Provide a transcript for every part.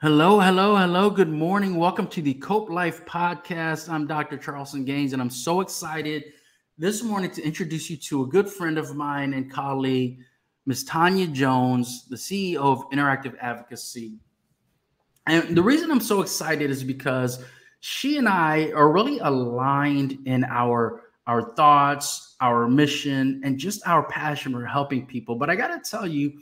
Hello, hello, hello. Good morning. Welcome to the K.O.P.E Life Podcast. I'm Dr. Charleston Gaines, and I'm so excited this morning to introduce you to a good friend of mine and colleague, Ms. Tanya Jones, the CEO of Interactive Advocacy. And the reason I'm so excited is because she and I are really aligned in our thoughts, our mission, and just our passion for helping people. But I got to tell you,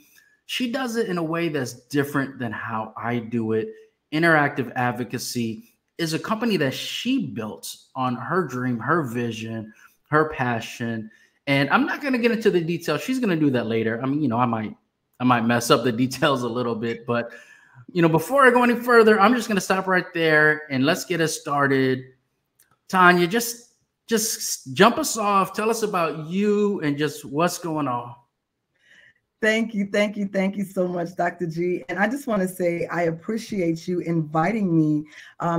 she does it in a way that's different than how I do it. Interactive Advocacy is a company that she built on her dream, her vision, her passion. And I'm not going to get into the details. She's going to do that later. I mean, I might mess up the details a little bit, but before I go any further, I'm just going to stop right there and let's get us started. Tanya, just jump us off. Tell us about you and just what's going on. Thank you so much, Dr. G. And I just want to say I appreciate you inviting me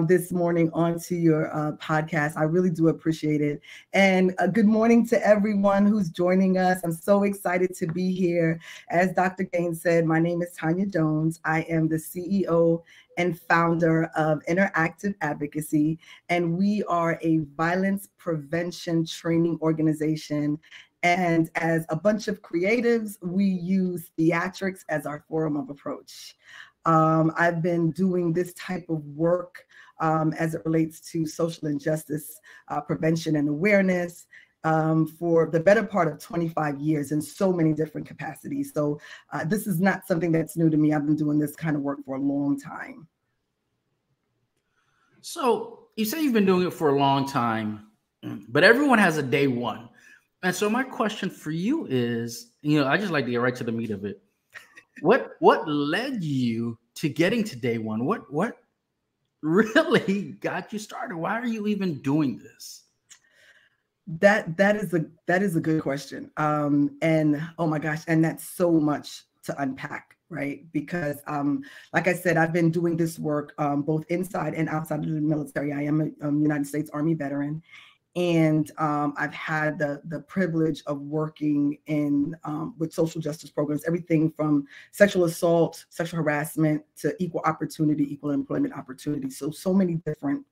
this morning onto your podcast. I really do appreciate it. And good morning to everyone who's joining us. I'm so excited to be here. As Dr. Gaines said, my name is Tanya Jones. I am the CEO and founder of Interactive Advocacy, and we are a violence prevention training organization. And as a bunch of creatives, we use theatrics as our forum of approach. I've been doing this type of work as it relates to social injustice prevention and awareness for the better part of 25 years in so many different capacities. So this is not something that's new to me. I've been doing this kind of work for a long time. So you say you've been doing it for a long time, but everyone has a day one. And so my question for you is, I just like to get right to the meat of it. What led you to getting to day one? What really got you started? Why are you even doing this? That is a good question. And oh my gosh, and that's so much to unpack, right? Because like I said, I've been doing this work both inside and outside of the military. I am a United States Army veteran. And I've had the privilege of working in with social justice programs, everything from sexual assault, sexual harassment to equal opportunity, equal employment opportunity. So many different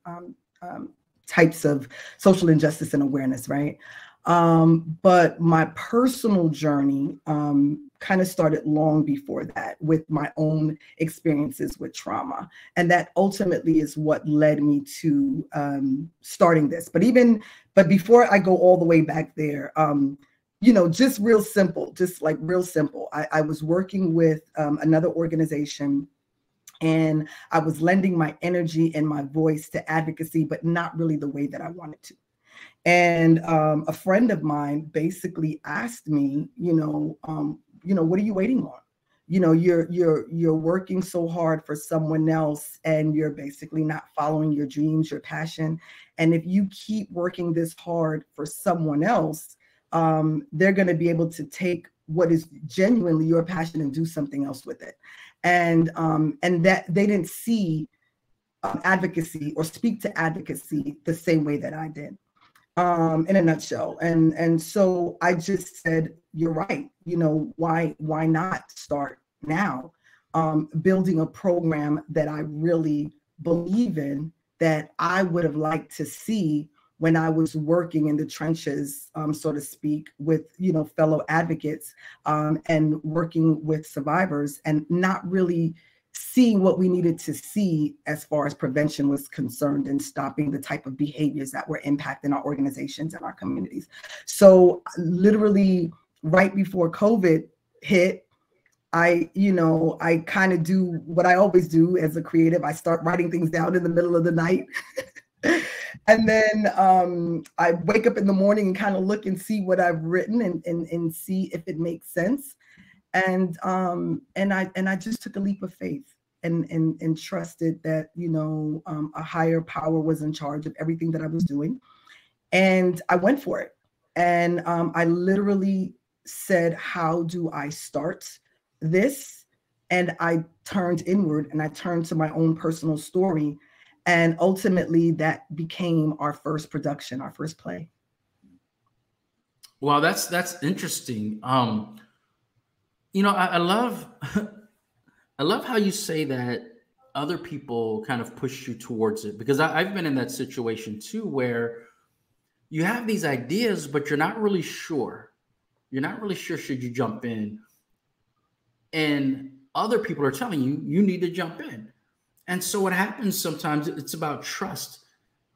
types of social injustice and awareness, right? But my personal journey kind of started long before that with my own experiences with trauma. And that ultimately is what led me to starting this. But before I go all the way back there, just real simple. I was working with another organization, and I was lending my energy and my voice to advocacy, but not really the way that I wanted to. And a friend of mine basically asked me, what are you waiting on? You're working so hard for someone else, and you're basically not following your dreams, your passion. And if you keep working this hard for someone else, they're going to be able to take what is genuinely your passion and do something else with it. And that they didn't see advocacy or speak to advocacy the same way that I did. In a nutshell. And so I just said, you're right. Why not start now building a program that I really believe in, that I would have liked to see when I was working in the trenches, so to speak, with, fellow advocates and working with survivors, and not really seeing what we needed to see as far as prevention was concerned and stopping the type of behaviors that were impacting our organizations and our communities. So literally right before COVID hit, I kind of do what I always do as a creative. I start writing things down in the middle of the night. And then I wake up in the morning and kind of look and see what I've written and see if it makes sense. And I just took a leap of faith and trusted that, a higher power was in charge of everything that I was doing. And I went for it. And I literally said, how do I start this? And I turned inward and I turned to my own personal story. And ultimately that became our first production, our first play. Wow, that's interesting. I love how you say that other people kind of push you towards it? Because I've been in that situation too, where you have these ideas, but you're not really sure. You're not really sure, should you jump in? And other people are telling you, you need to jump in. And so what happens sometimes, it's about trust.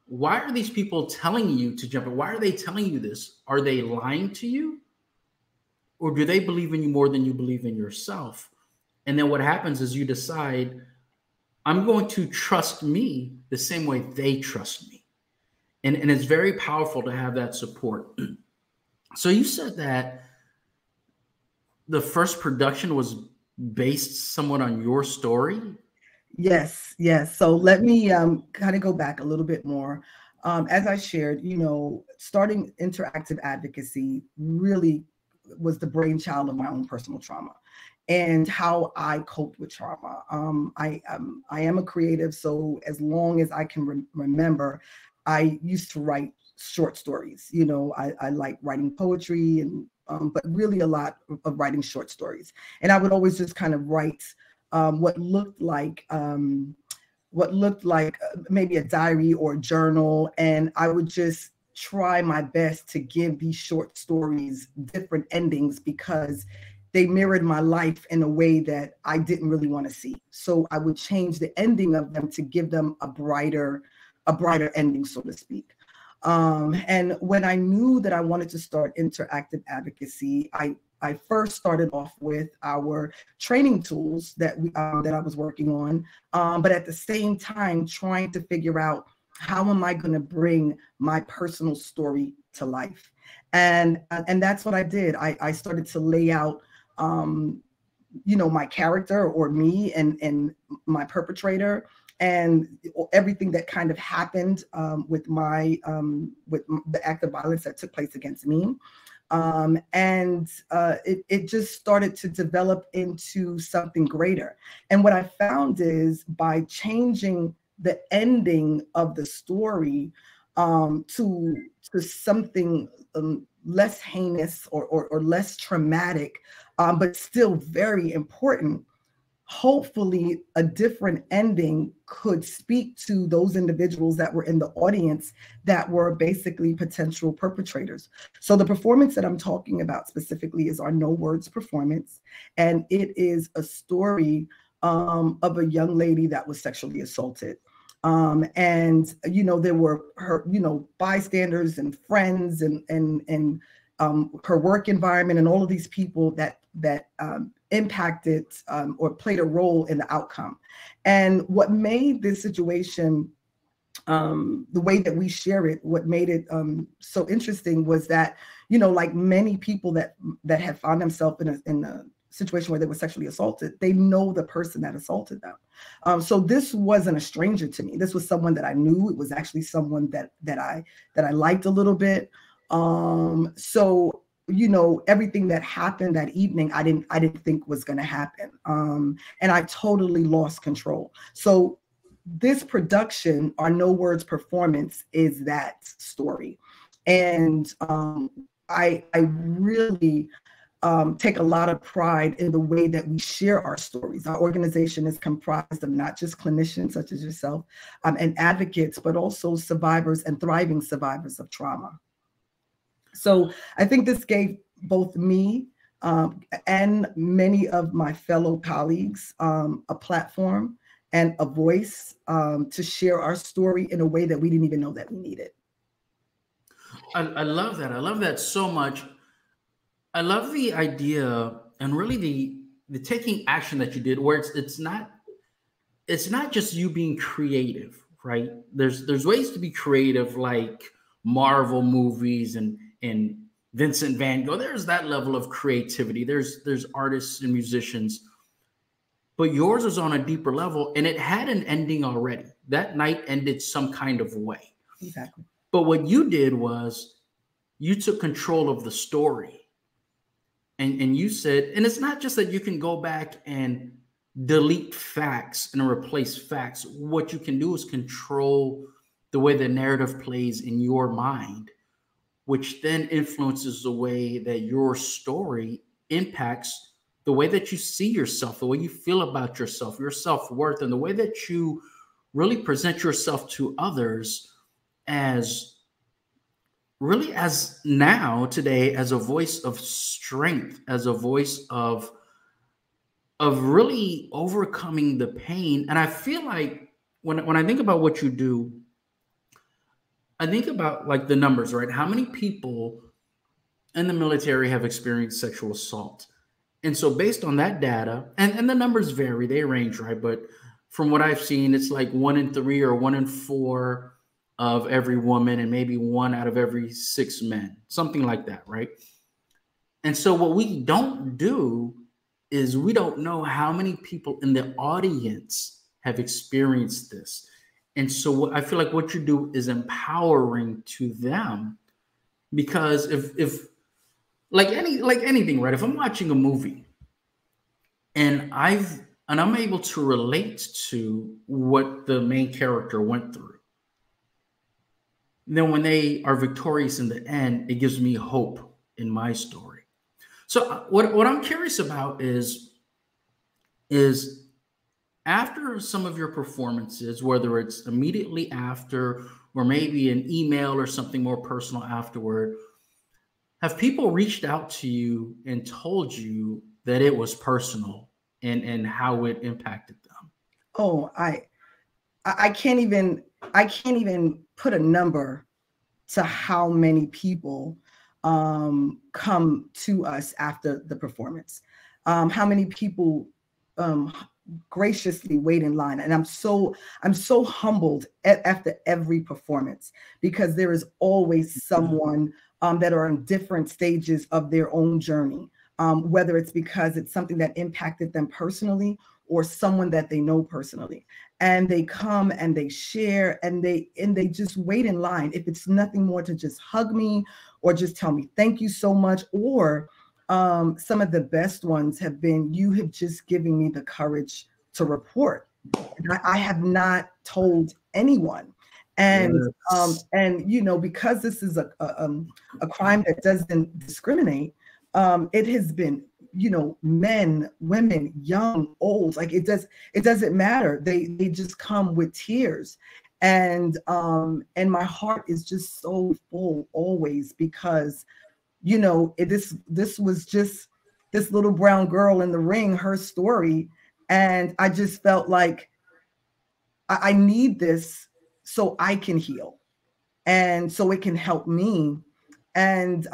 Why are these people telling you to jump in? Why are they telling you this? Are they lying to you? Or do they believe in you more than you believe in yourself? And then what happens is you decide, I'm going to trust me the same way they trust me. And it's very powerful to have that support. So you said that the first production was based somewhat on your story. Yes, yes. So let me kind of go back a little bit more. As I shared, starting interactive advocacy really was the brainchild of my own personal trauma and how I coped with trauma. I am a creative, so as long as I can remember, I used to write short stories. I like writing poetry and but really a lot of writing short stories. And I would always just kind of write what looked like maybe a diary or a journal, and I would just try my best to give these short stories different endings because they mirrored my life in a way that I didn't really want to see. So I would change the ending of them to give them a brighter ending, so to speak. And when I knew that I wanted to start interactive advocacy, I first started off with our training tools that I was working on, but at the same time trying to figure out how am I going to bring my personal story to life, and that's what I did. I started to lay out, my character or me and my perpetrator, and everything that kind of happened with the act of violence that took place against me. It just started to develop into something greater. And what I found is by changing the ending of the story to something less heinous or less traumatic, but still very important, hopefully a different ending could speak to those individuals that were in the audience that were basically potential perpetrators. So the performance that I'm talking about specifically is our No Words performance. And it is a story of a young lady that was sexually assaulted. There were her, bystanders and friends and her work environment and all of these people that impacted or played a role in the outcome. And what made this situation, the way that we share it, what made it so interesting was that, like many people that have found themselves in a situation where they were sexually assaulted, they know the person that assaulted them. So this wasn't a stranger to me. This was someone that I knew. It was actually someone that I liked a little bit. So everything that happened that evening, I didn't think was going to happen. And I totally lost control. So this production, our No Words performance, is that story. And I really take a lot of pride in the way that we share our stories. Our organization is comprised of not just clinicians such as yourself and advocates, but also survivors and thriving survivors of trauma. So I think this gave both me and many of my fellow colleagues a platform and a voice to share our story in a way that we didn't even know that we needed. I love that. I love that so much. I love the idea and really the taking action that you did, where it's not just you being creative, right? There's ways to be creative, like Marvel movies and Vincent Van Gogh. There's that level of creativity. There's artists and musicians, but yours was on a deeper level, and it had an ending already. That night ended some kind of way. Exactly. But what you did was you took control of the story. And you said, and it's not just that you can go back and delete facts and replace facts. What you can do is control the way the narrative plays in your mind, which then influences the way that your story impacts the way that you see yourself, the way you feel about yourself, your self-worth, and the way that you really present yourself to others as really as now today as a voice of strength, as a voice of really overcoming the pain. And I feel like when I think about what you do, I think about like the numbers, right? How many people in the military have experienced sexual assault? And so based on that data, and the numbers vary, they range, right? But from what I've seen, it's like 1 in 3 or 1 in 4 of every woman, and maybe 1 out of every 6 men, something like that, right? And so what we don't do is we don't know how many people in the audience have experienced this. And so I feel like what you do is empowering to them, because if like anything, right? If I'm watching a movie and I'm able to relate to what the main character went through, then when they are victorious in the end, it gives me hope in my story. So what I'm curious about is after some of your performances, whether it's immediately after or maybe an email or something more personal afterward, have people reached out to you and told you that it was personal and how it impacted them? Oh, I can't even put a number to how many people come to us after the performance. How many people graciously wait in line. And I'm so humbled after every performance, because there is always someone that are in different stages of their own journey, whether it's because it's something that impacted them personally or someone that they know personally. And they come and they share and they just wait in line. If it's nothing more to just hug me or just tell me thank you so much, or some of the best ones have been, you have just given me the courage to report. And I have not told anyone. And Yes. And you know, because this is a crime that doesn't discriminate, it has been, you know, men, women, young, old, like it doesn't matter. They just come with tears. And my heart is just so full always, because you know, this was just this little brown girl in the ring, her story. And I just felt like I need this so I can heal and so it can help me. And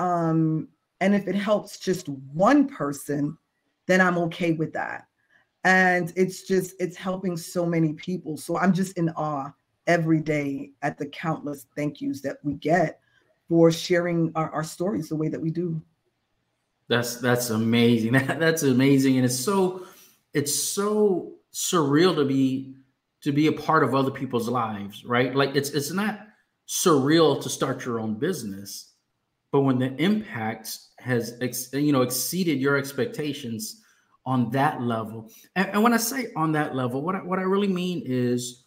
if it helps just one person, then I'm okay with that. And it's helping so many people. So I'm just in awe every day at the countless thank yous that we get for sharing our stories the way that we do. That's amazing. That's amazing. And it's so surreal to be a part of other people's lives, right? Like it's not surreal to start your own business, but when the impact has exceeded your expectations on that level. And when I say on that level, what I really mean is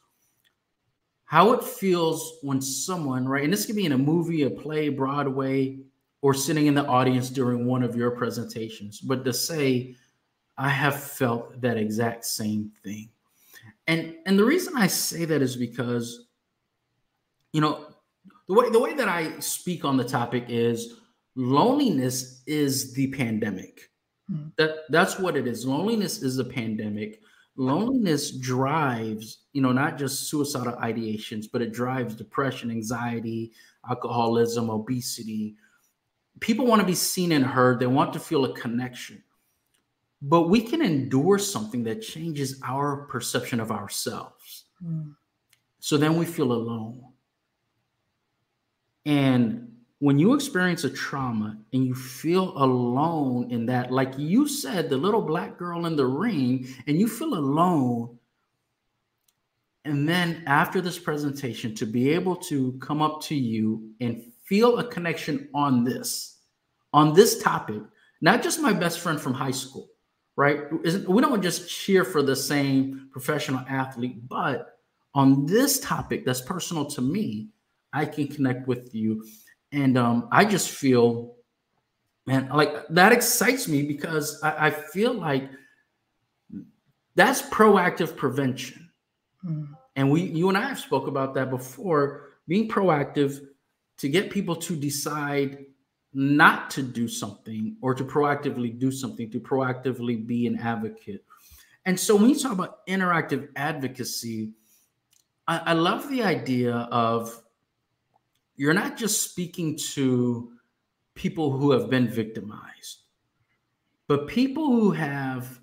how it feels when someone, right? And this could be in a movie, a play, Broadway, or sitting in the audience during one of your presentations, but to say, I have felt that exact same thing. And the reason I say that is because, you know, the way that I speak on the topic is loneliness is the pandemic. That's what it is. Loneliness is a pandemic. Loneliness drives, not just suicidal ideations, but it drives depression, anxiety, alcoholism, obesity. People want to be seen and heard. They want to feel a connection. But we can endure something that changes our perception of ourselves. So then we feel alone. And when you experience a trauma and you feel alone in that, like you said, the little black girl in the ring, and you feel alone. And then after this presentation, to be able to come up to you and feel a connection on this topic, not just my best friend from high school, right? We don't just cheer for the same professional athlete, but on this topic that's personal to me, I can connect with you. And I just feel And like that excites me because I feel like that's proactive prevention. And you and I have spoke about that before, being proactive to get people to decide not to do something or to proactively do something, to proactively be an advocate. And so when you talk about interactive advocacy, I love the idea of you're not just speaking to people who have been victimized, but people who have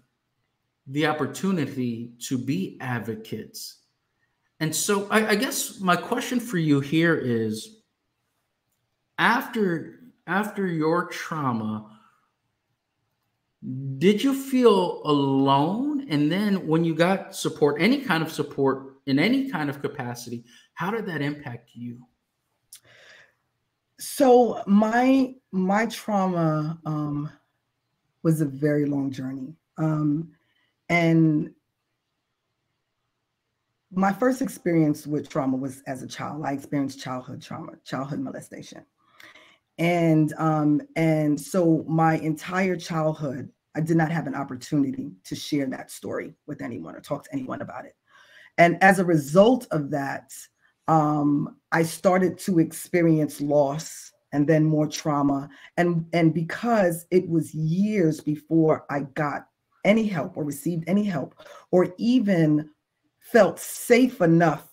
the opportunity to be advocates. And so I guess my question for you here is, after your trauma, did you feel alone? And then when you got support, any kind of support in any kind of capacity, how did that impact you? So my trauma was a very long journey. And my first experience with trauma was as a child. I experienced childhood trauma, childhood molestation. And so my entire childhood, I did not have an opportunity to share that story with anyone or talk to anyone about it. And as a result of that, I started to experience loss and then more trauma. And because it was years before I got any help or received any help or even felt safe enough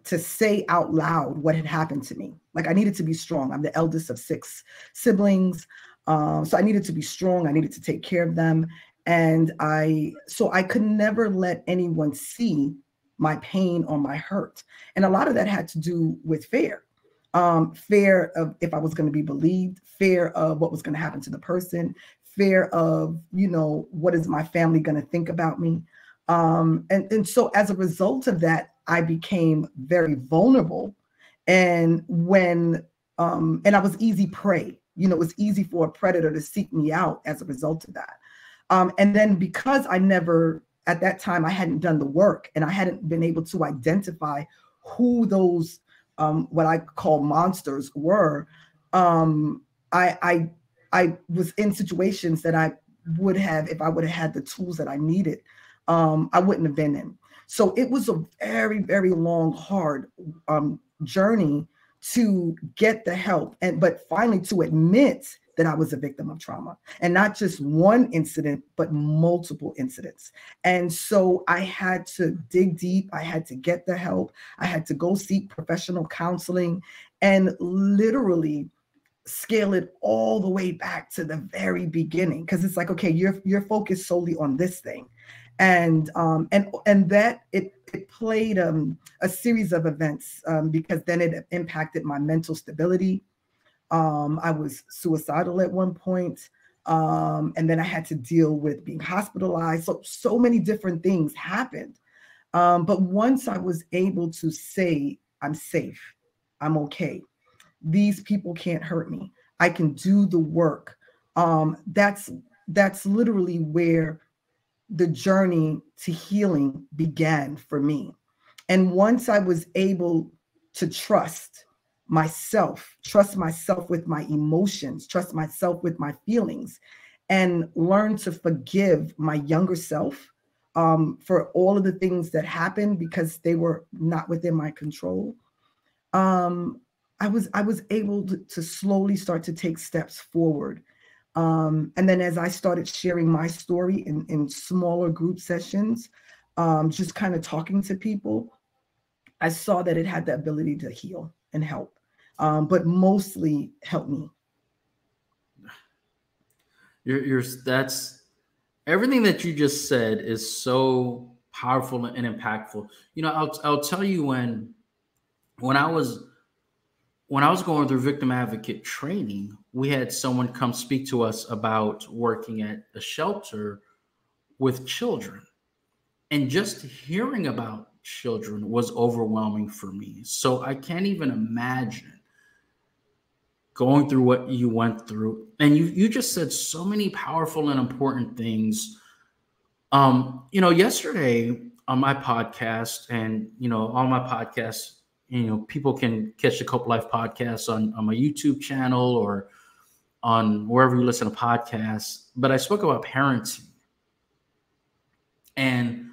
to say out loud what had happened to me. Like I needed to be strong. I'm the eldest of 6 siblings. So I needed to be strong. I needed to take care of them. And so I could never let anyone see my pain or my hurt. And a lot of that had to do with fear. Fear of if I was going to be believed, fear of what was going to happen to the person, fear of, what is my family going to think about me? And so as a result of that, I became very vulnerable. And and I was easy prey, it was easy for a predator to seek me out as a result of that. And then because at that time, I hadn't done the work and I hadn't been able to identify who those, what I call monsters were, I was in situations that I would have, if I would have had the tools that I needed, I wouldn't have been in. So it was a very, very long, hard journey to get the help, but finally to admit that I was a victim of trauma, and not just one incident, but multiple incidents. And so I had to dig deep. I had to get the help. I had to go seek professional counseling and literally scale it all the way back to the very beginning. Because it's like, okay, you're focused solely on this thing. And that it played a series of events because then it impacted my mental stability. I was suicidal at one point, and then I had to deal with being hospitalized. So many different things happened. But once I was able to say, I'm safe, I'm okay, these people can't hurt me, I can do the work. That's literally where the journey to healing began for me. And once I was able to trust myself with my emotions, trust myself with my feelings, and learn to forgive my younger self for all of the things that happened because they were not within my control. I was able to slowly start to take steps forward. And then as I started sharing my story in smaller group sessions, just kind of talking to people, I saw that it had the ability to heal and help, but mostly help me. That's everything that you just said is so powerful and impactful. I'll tell you when I was going through victim advocate training, we had someone come speak to us about working at a shelter with children. And just hearing about children was overwhelming for me. So I can't even imagine going through what you went through. And you just said so many powerful and important things. Yesterday on my podcast, and on my podcast, people can catch the K.O.P.E Life Podcast on my YouTube channel or on wherever you listen to podcasts, but I spoke about parenting. And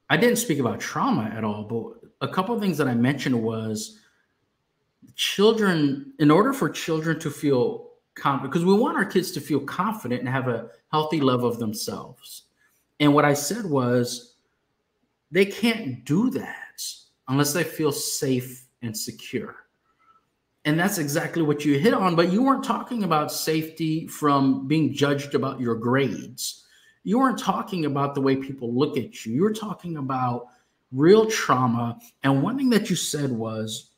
I didn't speak about trauma at all, but a couple of things that I mentioned was children, in order for children to feel confident, because we want our kids to feel confident and have a healthy love of themselves. And what I said was they can't do that unless they feel safe and secure. And that's exactly what you hit on, but you weren't talking about safety from being judged about your grades. You weren't talking about the way people look at you. You were talking about real trauma. And one thing that you said was,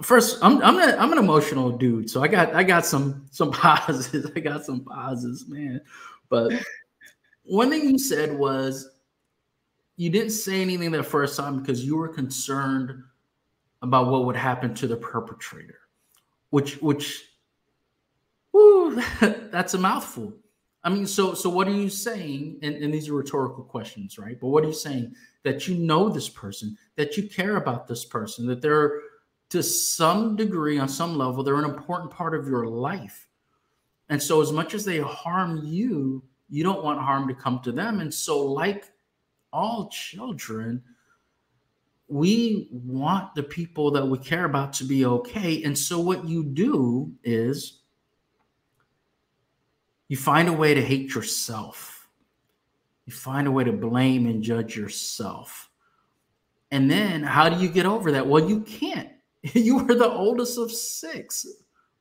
first, I'm an emotional dude, so I got some pauses. I got some pauses, man. But one thing you said was you didn't say anything that first time because you were concerned about what would happen to the perpetrator, which whew, that's a mouthful. I mean, so what are you saying? And these are rhetorical questions, right? But what are you saying? That you know this person, that you care about this person, that they're, to some degree, on some level, they're an important part of your life. And so as much as they harm you, you don't want harm to come to them. And so like all children, we want the people that we care about to be okay. And so what you do is you find a way to hate yourself. You find a way to blame and judge yourself. And then how do you get over that? Well, you can't. You were the oldest of 6.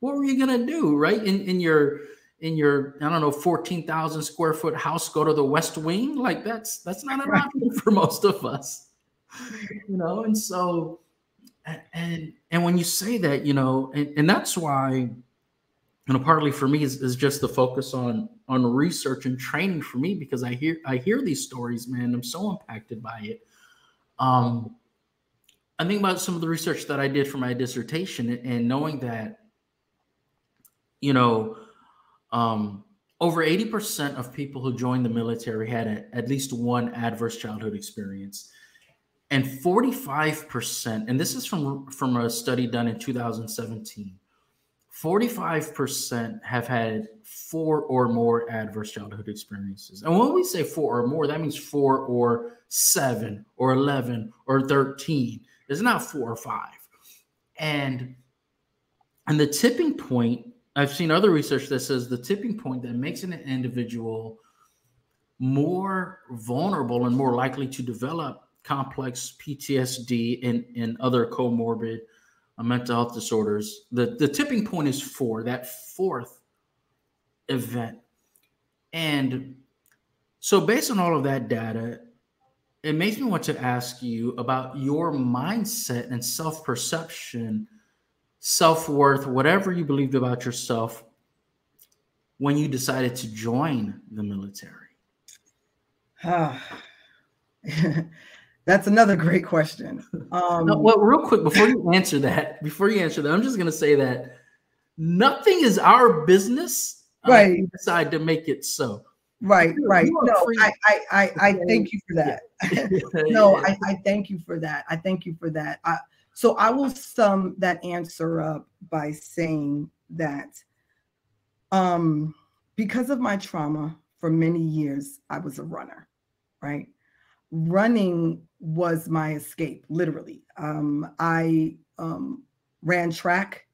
What were you going to do, right? In your, I don't know, 14,000 square foot house, go to the West Wing? Like that's not an option for most of us, you know? And so, and when you say that, you know, and that's why, you know, partly for me is just the focus on research and training for me, because I hear these stories, man. I'm so impacted by it. I think about some of the research that I did for my dissertation, and knowing that, you know, over 80% of people who joined the military had at least one adverse childhood experience. And 45%, and this is from a study done in 2017, 45% have had 4 or more adverse childhood experiences. And when we say 4 or more, that means 4 or 7 or 11 or 13. It's not 4 or 5. And the tipping point, I've seen other research that says the tipping point that makes an individual more vulnerable and more likely to develop complex PTSD and other comorbid mental health disorders, the tipping point is 4, that 4th event. And so based on all of that data, it makes me want to ask you about your mindset and self-perception, self-worth, whatever you believed about yourself when you decided to join the military. That's another great question. Well, real quick, before you answer that, I'm just going to say that nothing is our business. Right. We decide to make it so. Right. No, I thank you for that. No, I thank you for that. I thank you for that. So I will sum that answer up by saying that because of my trauma, for many years, I was a runner, right? Running was my escape, literally. I ran track.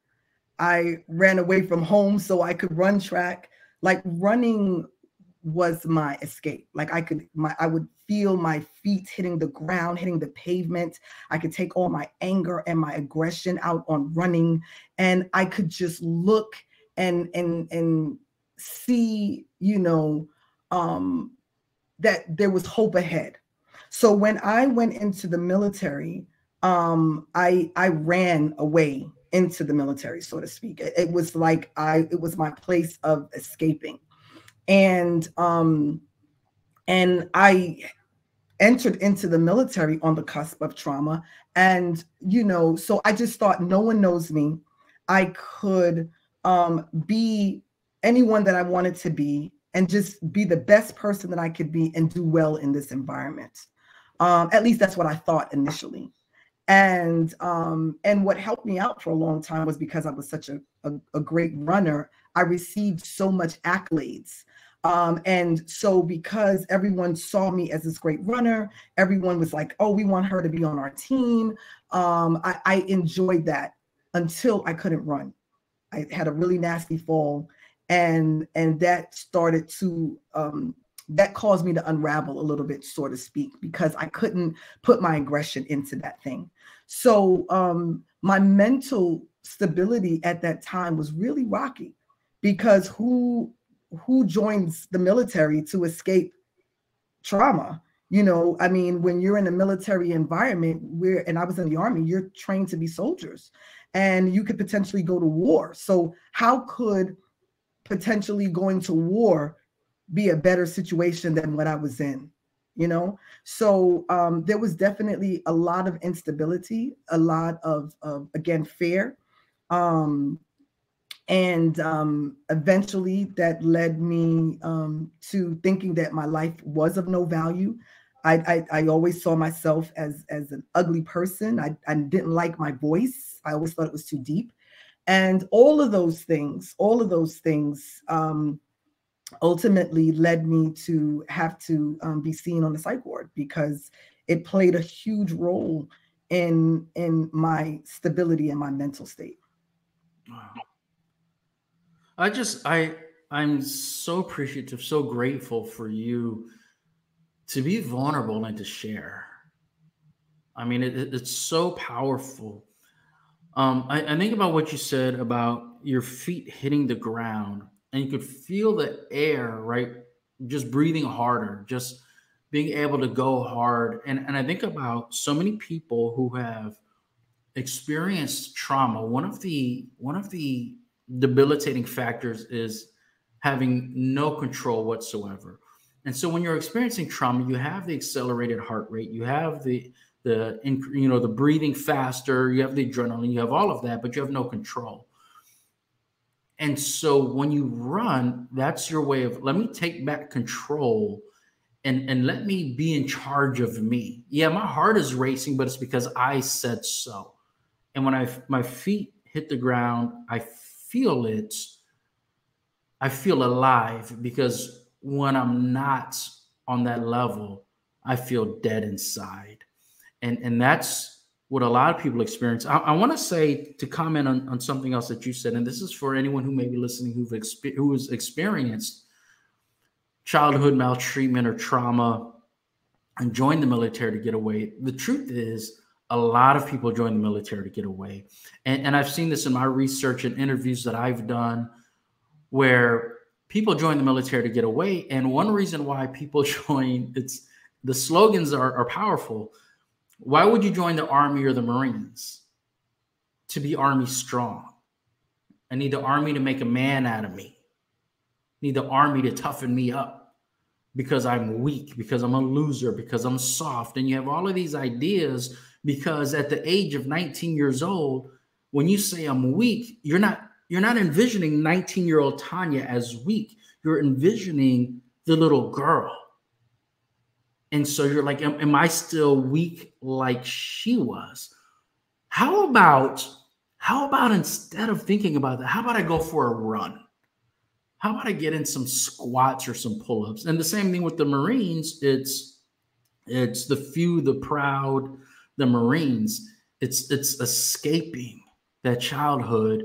I ran away from home so I could run track. Like running was my escape. Like I would feel my feet hitting the ground, hitting the pavement. I could take all my anger and my aggression out on running, and I could just look and see, you know, that there was hope ahead. So when I went into the military, I ran away into the military, so to speak. It was like it was my place of escaping. And I entered into the military on the cusp of trauma. And, you know, so I just thought, no one knows me. I could be anyone that I wanted to be and just be the best person that I could be and do well in this environment. At least that's what I thought initially. And what helped me out for a long time was because I was such a great runner, I received so much accolades. And so because everyone saw me as this great runner, everyone was like, oh, we want her to be on our team. I enjoyed that until I couldn't run. I had a really nasty fall, and that started to that caused me to unravel a little bit, so to speak, because I couldn't put my aggression into that thing. So my mental stability at that time was really rocky, because who joins the military to escape trauma? You know, I mean, when you're in a military environment, and I was in the Army, you're trained to be soldiers, and you could potentially go to war. So how could potentially going to war be a better situation than what I was in? You know, so there was definitely a lot of instability, a lot of again, fear. And eventually that led me to thinking that my life was of no value. I always saw myself as an ugly person. I didn't like my voice. I always thought it was too deep. And all of those things ultimately led me to have to be seen on the psych ward, because it played a huge role in my stability and my mental state. Wow. I'm so appreciative, so grateful for you to be vulnerable and to share. I mean, it's so powerful. I think about what you said about your feet hitting the ground, and you could feel the air, right? Just breathing harder, just being able to go hard. And I think about so many people who have experienced trauma. One of the debilitating factors is having no control whatsoever. And so when you're experiencing trauma, you have the accelerated heart rate, you have the breathing faster, you have the adrenaline, you have all of that, but you have no control. And so when you run, that's your way of, let me take back control, and let me be in charge of me. Yeah, my heart is racing, but it's because I said so. And when my feet hit the ground, I feel it. I feel alive, because when I'm not on that level, I feel dead inside. And that's what a lot of people experience. I want to say, to comment on something else that you said, and this is for anyone who may be listening who has experienced childhood maltreatment or trauma and joined the military to get away. The truth is, a lot of people join the military to get away. And I've seen this in my research and interviews that I've done, where people join the military to get away. And one reason why people join, the slogans are powerful. Why would you join the Army or the Marines? To be Army strong. I need the Army to make a man out of me. I need the Army to toughen me up because I'm weak, because I'm a loser, because I'm soft. And you have all of these ideas, because at the age of 19 years old, when you say I'm weak, you're not envisioning 19-year-old Tanya as weak. You're envisioning the little girl. And so you're like, am I still weak like she was? How about instead of thinking about that, how about I go for a run? How about I get in some squats or some pull-ups? And the same thing with the Marines. It's the few, the proud, the Marines. It's escaping that childhood.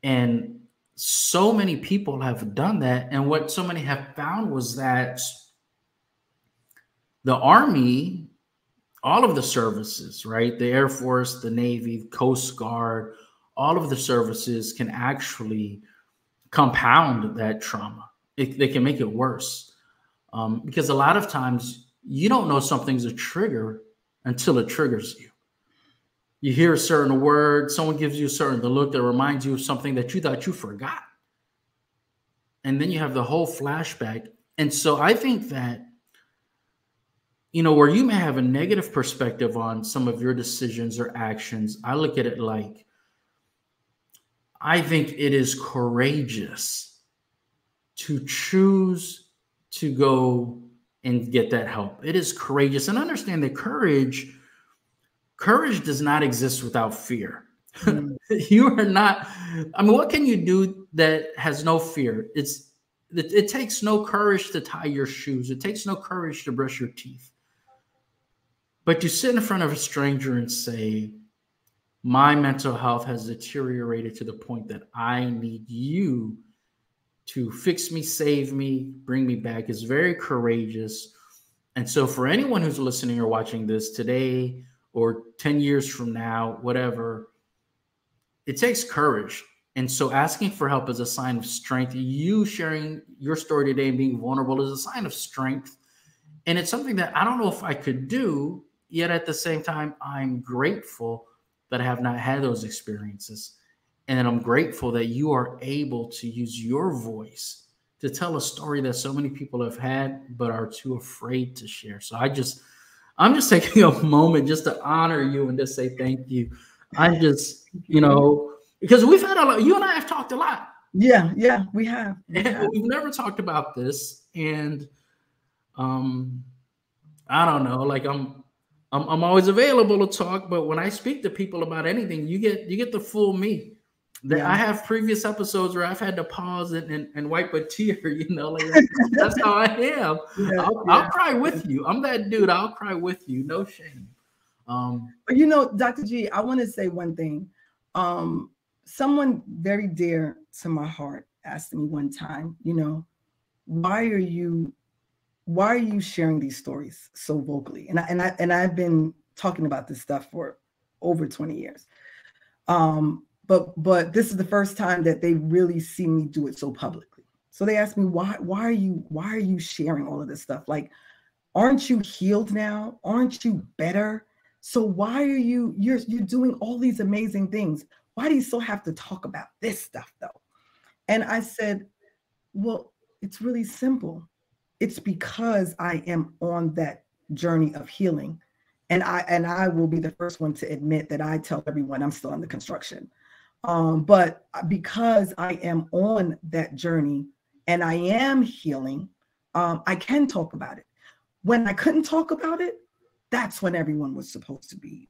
And so many people have done that. And what so many have found was that the Army, all of the services, right? The Air Force, the Navy, Coast Guard, all of the services can actually compound that trauma. They can make it worse, because a lot of times you don't know something's a trigger until it triggers you. You hear a certain word, someone gives you a certain look that reminds you of something that you thought you forgot. And then you have the whole flashback. And so I think that, where you may have a negative perspective on some of your decisions or actions, I look at it like, I think it is courageous to choose to go and get that help. It is courageous. And understand that courage courage does not exist without fear. You are not, I mean, what can you do that has no fear? It takes no courage to tie your shoes. It takes no courage to brush your teeth. But you sit in front of a stranger and say, my mental health has deteriorated to the point that I need you to fix me, save me, bring me back. Is very courageous. And so for anyone who's listening or watching this today or 10 years from now, whatever, it takes courage. And so asking for help is a sign of strength. You sharing your story today and being vulnerable is a sign of strength. And it's something that I don't know if I could do, yet at the same time, I'm grateful that I have not had those experiences. And I'm grateful that you are able to use your voice to tell a story that so many people have had, but are too afraid to share. So I'm just taking a moment just to honor you and just say thank you. I'm just, because we've had a lot, you and I have talked a lot. Yeah, we have. We've never talked about this. And I don't know, like I'm always available to talk, but when I speak to people about anything, you get the full me. I have previous episodes where I've had to pause and wipe a tear, like that's how I am. Yeah, I'll cry with you. I'm that dude. I'll cry with you. No shame. But Dr. G, I want to say one thing. Someone very dear to my heart asked me one time, why are you sharing these stories so vocally? And I've been talking about this stuff for over 20 years. But this is the first time that they really see me do it so publicly. So they asked me, why are you sharing all of this stuff? Like, aren't you healed now? Aren't you better? So why are you're doing all these amazing things? Why do you still have to talk about this stuff though? And I said, well, it's really simple. It's because I am on that journey of healing. And I will be the first one to admit that I tell everyone I'm still under construction. But because I am on that journey and I am healing, I can talk about it. When I couldn't talk about it, that's when everyone was supposed to be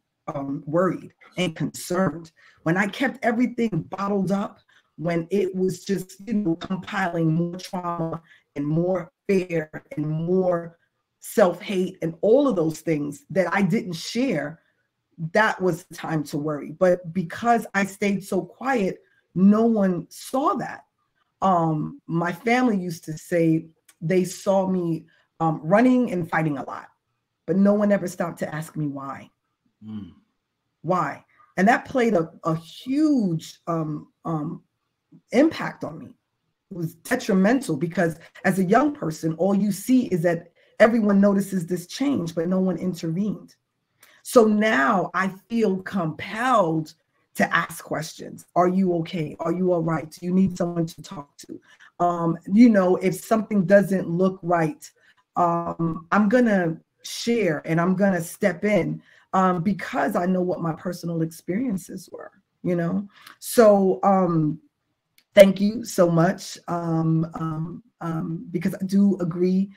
worried and concerned. When I kept everything bottled up, when it was just, compiling more trauma and more fear and more self-hate and all of those things that I didn't share, that was the time to worry. But because I stayed so quiet, no one saw that. My family used to say they saw me running and fighting a lot, but no one ever stopped to ask me why. Why? And that played a huge impact on me. It was detrimental because as a young person, all you see is that everyone notices this change, but no one intervened. So now I feel compelled to ask questions. Are you okay? Are you all right? Do you need someone to talk to? If something doesn't look right, I'm going to share and I'm going to step in because I know what my personal experiences were, So thank you so much because I do agree.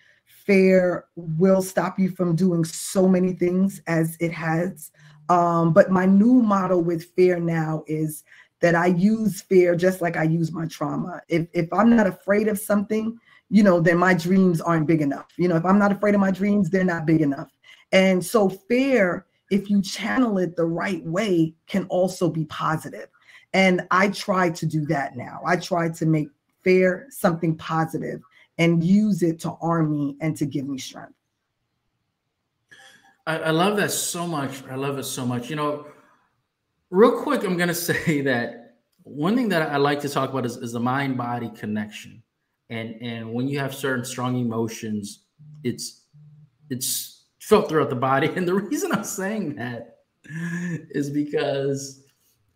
Fear will stop you from doing so many things as it has. But my new motto with fear now is that I use fear just like I use my trauma. If I'm not afraid of something, then my dreams aren't big enough. If I'm not afraid of my dreams, they're not big enough. And so fear, if you channel it the right way, can also be positive. And I try to do that now. I try to make fear something positive and use it to arm me and to give me strength. I love that so much. I love it so much. Real quick, I'm going to say that one thing that I like to talk about is the mind-body connection. And when you have certain strong emotions, it's felt throughout the body. And the reason I'm saying that is because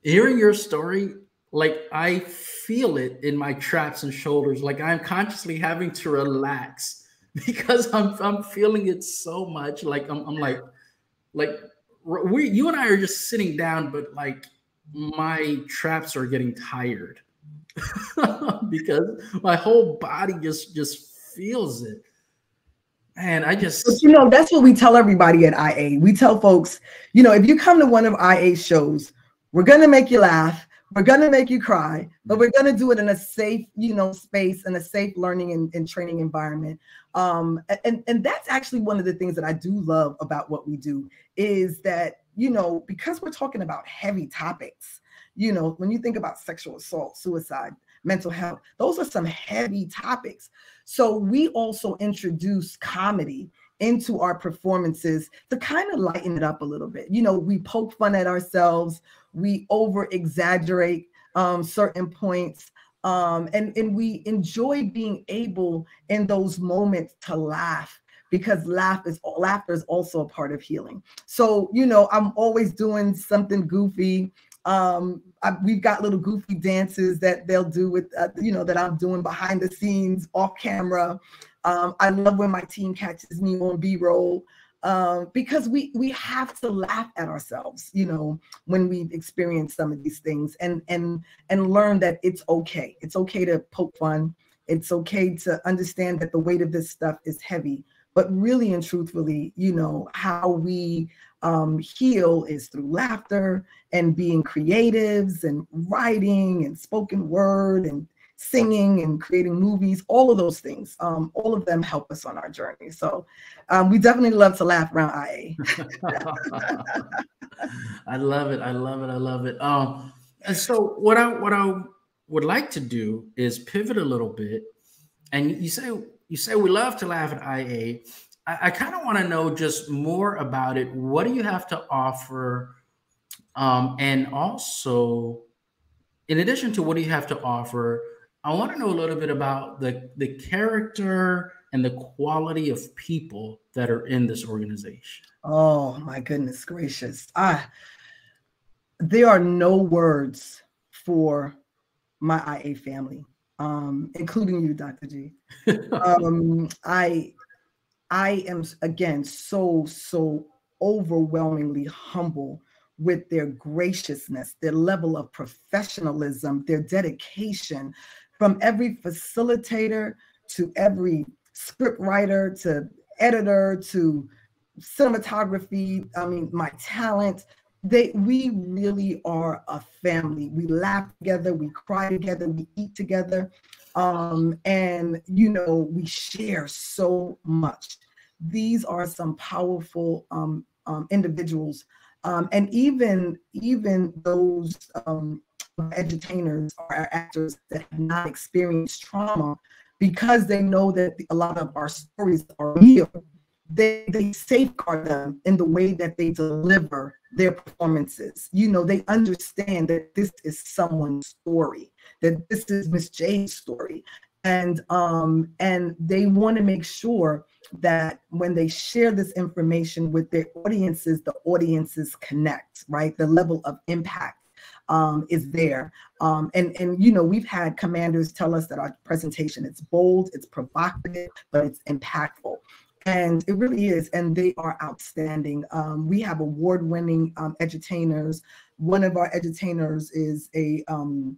hearing your story, like I feel it in my traps and shoulders, like I'm consciously having to relax because I'm feeling it so much. Like I'm like you and I are just sitting down, but like my traps are getting tired because my whole body just feels it. Man, But you know, that's what we tell everybody at IA. We tell folks, you know, if you come to one of IA's shows, we're going to make you laugh. We're going to make you cry, but we're going to do it in a safe, you know, space and a safe learning and training environment. And that's actually one of the things that I do love about what we do is that, you know, because we're talking about heavy topics, you know, when you think about sexual assault, suicide, mental health, those are some heavy topics. So we also introduce comedy into our performances to kind of lighten it up a little bit. You know, we poke fun at ourselves, we over exaggerate certain points, and we enjoy being able in those moments to laugh, because laughter is also a part of healing. So, you know, I'm always doing something goofy. We've got little goofy dances that they'll do with, you know, that I'm doing behind the scenes, off camera. I love when my team catches me on B-roll, because we have to laugh at ourselves, you know, when we've experienced some of these things, and learn that it's okay. It's okay to poke fun. It's okay to understand that the weight of this stuff is heavy, but really and truthfully, you know, how we heal is through laughter and being creatives and writing and spoken word and singing and creating movies. All of those things, all of them help us on our journey. So we definitely love to laugh around IA. I love it. I love it. I love it. And so what I would like to do is pivot a little bit. And you say we love to laugh at IA. I kind of want to know just more about it. What do you have to offer? And also, in addition to what do you have to offer, I want to know a little bit about the character and the quality of people that are in this organization. Oh, my goodness gracious. There are no words for my IA family, including you, Dr. G. I am, again, so overwhelmingly humble with their graciousness, their level of professionalism, their dedication, from every facilitator to every script writer to editor to cinematography. I mean, my talent. We really are a family. We laugh together, we cry together, we eat together. And, you know, we share so much. These are some powerful individuals. And even those edutainers or actors that have not experienced trauma, because they know that a lot of our stories are real, they safeguard them in the way that they deliver their performances. You know, they understand that this is someone's story, that this is Miss J's story. And they want to make sure that when they share this information with their audiences, the audiences connect, right? The level of impact is there. And you know, we've had commanders tell us that our presentation, it's bold, it's provocative, but it's impactful. And it really is, and they are outstanding. We have award-winning edutainers. One of our edutainers is an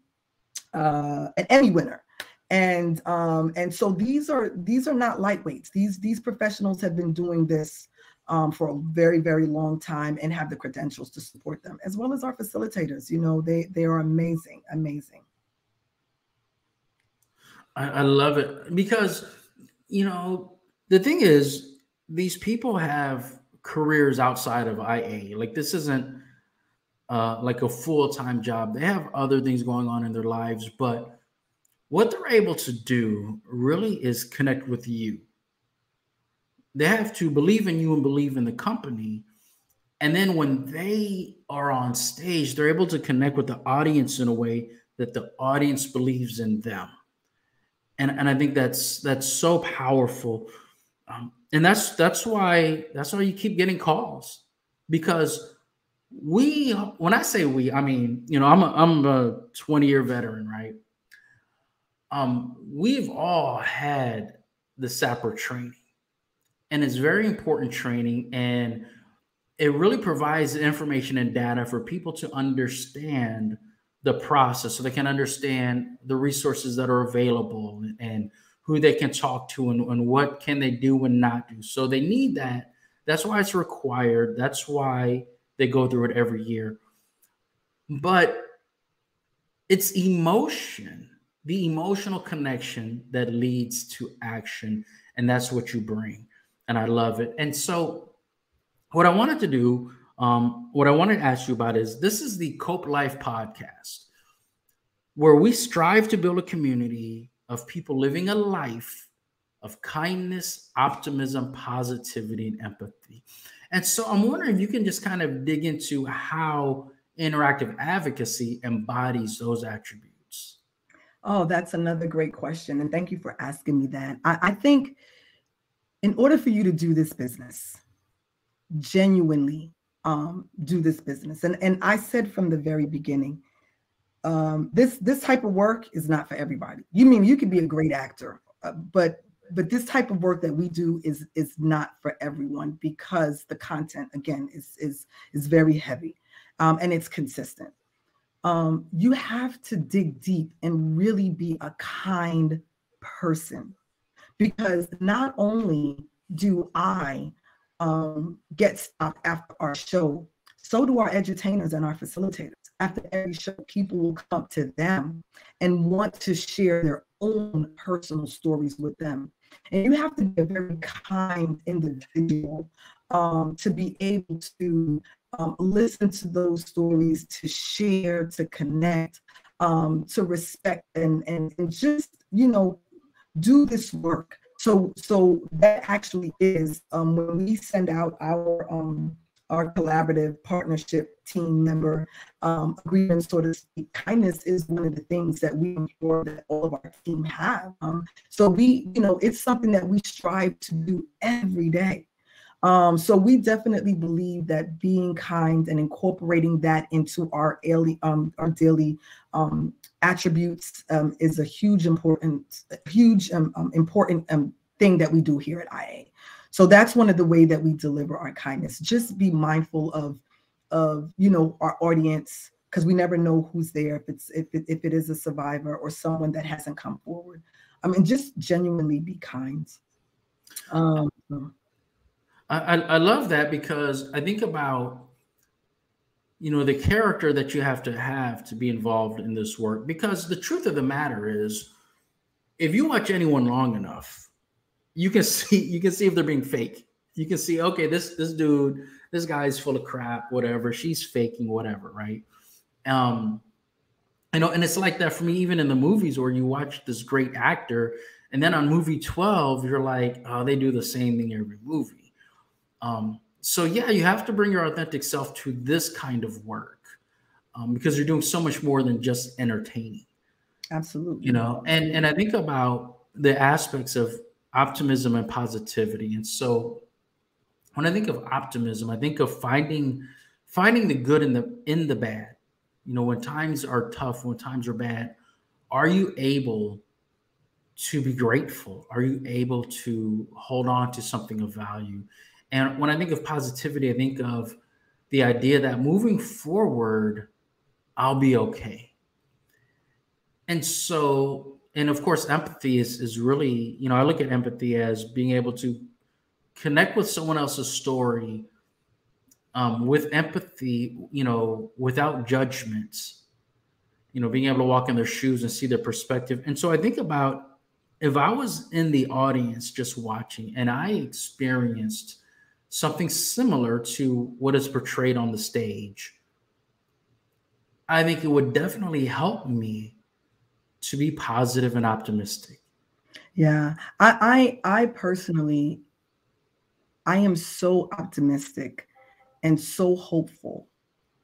Emmy winner. And so these are not lightweights. These professionals have been doing this for a very, very long time and have the credentials to support them, as well as our facilitators. You know, they are amazing. I love it, because, you know, the thing is, these people have careers outside of IA. Like, this isn't like a full-time job. They have other things going on in their lives, but what they're able to do really is connect with you. They have to believe in you and believe in the company. And then when they are on stage, they're able to connect with the audience in a way that the audience believes in them. And I think that's so powerful. And that's why you keep getting calls, because when I say we, I mean, you know, I'm a 20-year veteran, right? We've all had the SAPR training, and it's very important training, and it really provides information and data for people to understand the process, so they can understand the resources that are available and who they can talk to, and what can they do and not do. So they need that. That's why it's required. That's why they go through it every year. But it's emotion, the emotional connection that leads to action. And that's what you bring. And I love it. And so what I wanted to do, what I wanted to ask you about is, this is the K.O.P.E Life Podcast, where we strive to build a community of people living a life of kindness, optimism, positivity, and empathy. And so I'm wondering if you can just kind of dig into how interactive advocacy embodies those attributes. Oh, that's another great question. And thank you for asking me that. I think in order for you to do this business, genuinely do this business. And I said from the very beginning, this type of work is not for everybody. You could be a great actor, but this type of work that we do is not for everyone, because the content, again, is very heavy, and it's consistent. You have to dig deep and really be a kind person, because not only do I get stopped after our show, so do our edutainers and our facilitators. After every show, people will come up to them and want to share their own personal stories with them. And you have to be a very kind individual to be able to listen to those stories, to share, to connect, to respect, and just, do this work. So that actually is when we send out our collaborative partnership team member agreement, so to speak, kindness is one of the things that we ensure that all of our team have. So it's something that we strive to do every day. So we definitely believe that being kind and incorporating that into our daily attributes is a huge important thing that we do here at IA. So that's one of the ways that we deliver our kindness. Just be mindful of our audience, because we never know who's there, if it is a survivor or someone that hasn't come forward. Just genuinely be kind. I love that, because I think about the character that you have to be involved in this work. Because the truth of the matter is, if you watch anyone long enough, you can see if they're being fake. You can see, okay, this guy's full of crap, whatever. She's faking, whatever, right? And it's like that for me, even in the movies, where you watch this great actor, and then on movie 12, you're like, oh, they do the same thing every movie. So yeah, you have to bring your authentic self to this kind of work, because you're doing so much more than just entertaining. Absolutely. And I think about the aspects of optimism and positivity. And so when I think of optimism, I think of finding the good in the bad. When times are tough, when times are bad, are you able to be grateful? Are you able to hold on to something of value? And when I think of positivity, I think of the idea that moving forward, I'll be okay. And so, and of course, empathy is really, I look at empathy as being able to connect with someone else's story with empathy, without judgments, being able to walk in their shoes and see their perspective. And so I think about, if I was in the audience just watching and I experienced something similar to what is portrayed on the stage, I think it would definitely help me to be positive and optimistic. Yeah, I personally, I am so optimistic and so hopeful